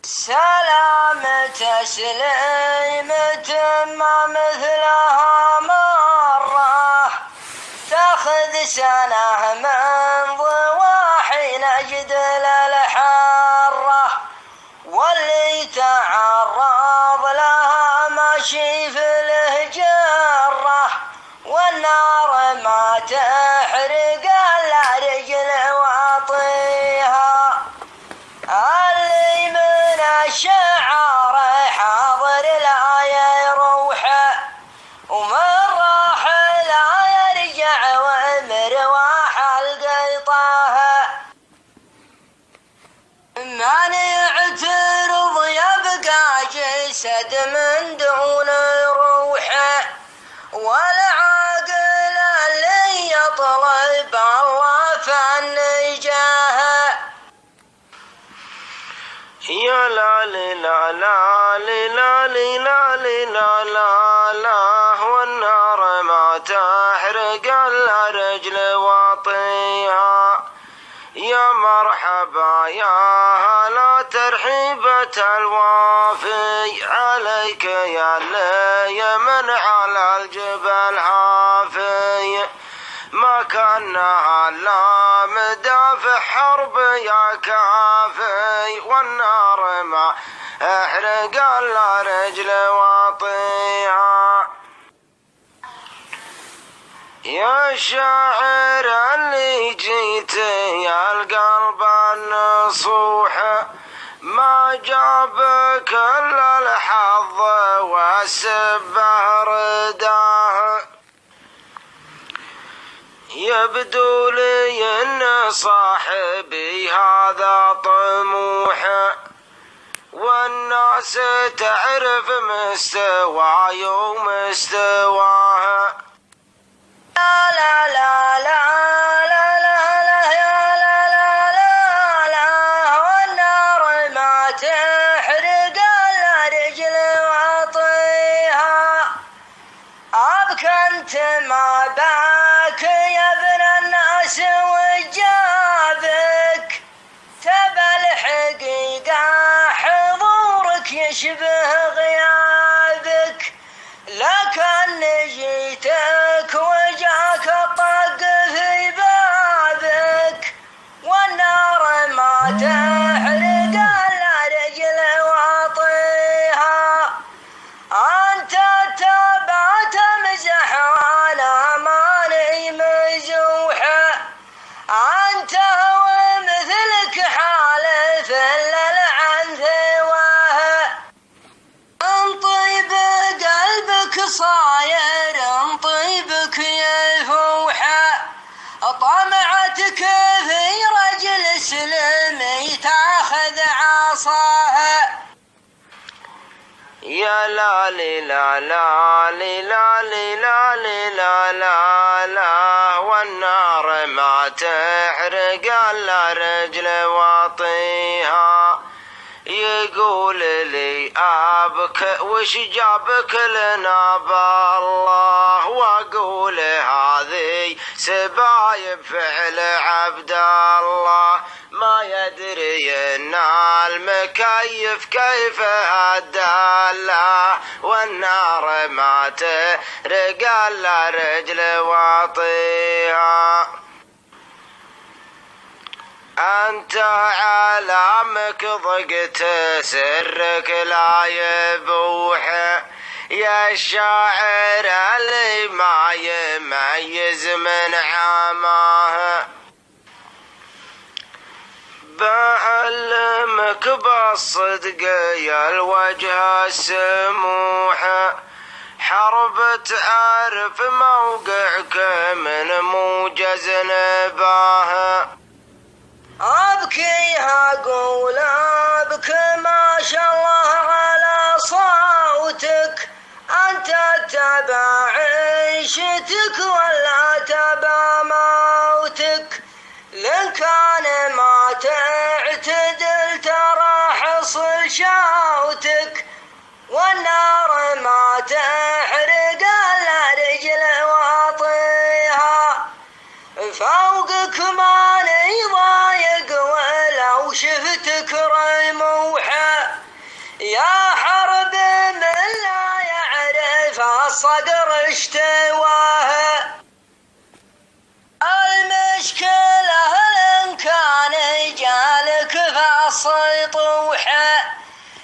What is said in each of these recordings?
سلام تسليمة ما مثلها مرة، تاخذ سنة من ضواحي نجد للحرة، واللي تعرض لها ماشي في الهجرة، والنار ما تحرق الا رجل واطيها. اللي من الشعار حاضر لا يروح، ومن راح لا يرجع، ومرواح القيطاه. من يعترض يبقى جسد من دون روح، والعاقل اللي يطلب الله فالنجاه. يا لا لا لا لا لا لا لا لا، والنار ما تحرق الا رجل واطيها. يا مرحبا يا هلا ترحيبة الوافي، عليك يا اللي من على الجبل هافي. ما كان لا مدافع حرب يا كافي، والنار ما احرق الا رجل واطيها. يا شاعر اللي جيت يا القلب النصوح، ما جابك الا الحظ والسبه رداه. يبدو لي ان صاحبي هذا طموح، والناس تعرف مستواي ومستواها. لا لا لا لا لا يا لا لا لا لا، والنار ما تحرق الا رجل واطيها. ابك انت ما باك يا ابن الناس وجابك، تبى الحقيقة حضورك يشبه غيابك، لكن جيتك وجاك الطق في بابك، والنار ما تحرق الا رجل واطيها. انت تبى تمزح وانا ماني مزوحه، انت ومثلك حالف للعن ثواه. ان طيب قلبك صاير ان طيبك يفوحه، طمعتك في رجل سلمي تاخذ عصاه. يا لا لا لا لا لا لا لا لا، والنار ما تحرق الا رجل واطيها. يقول لي ابك وش جابك لنا بالله، واقول هذه سبايب فعل عبد الله. ما يدري ان المكيف كيف هداله، والنار ما تحرق الا رجل واطيها. أنت عالمك ضقت سرك لا يبوح، يا الشاعر اللي ما يميز من عماه. بعلمك بالصدق يا الوجه السموح، حرب تعرف موقعك من موجز نباه. أبكيها أقول أبك ما شاء الله على صوتك، أنت تبع عيشتك ولا تبع موتك، لن كان ما تعتدل ترى حصل شوتك، والنار ما تحرق الا رجل واطيها. فوقك ما ضايق ولو شفتك رموحه. يا حرب من لا يعرف الصدر اشتواه. المشكلة إن كان جالك في السطوح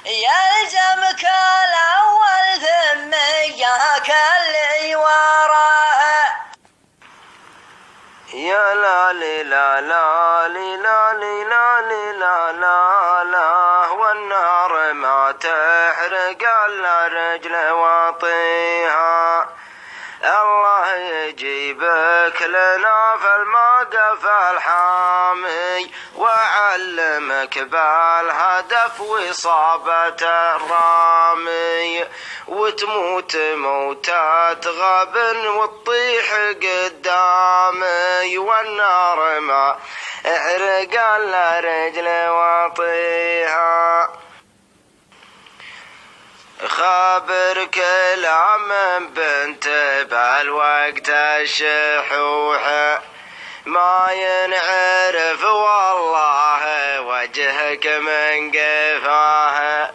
يلزمك الأول ثم جاك اللي وراه. يا لا لا لا لا لا لا لا لا، والنار ما تحرق الا رجل واطيها. الله يجيبك لنا في الموقف الحامي وعلمك بالهدف وإصابة الرامي، وتموت موتة غاب وتطيح قدامي، والنار ما احرق الا رجل واطيها. خابر كلام بنت بالوقت الشحوح ما ينعرف والله وجهك من قفاه.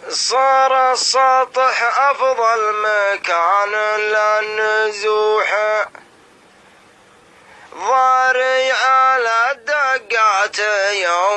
صار السطح أفضل مكان للنزوح، ضاري على الدقات يوم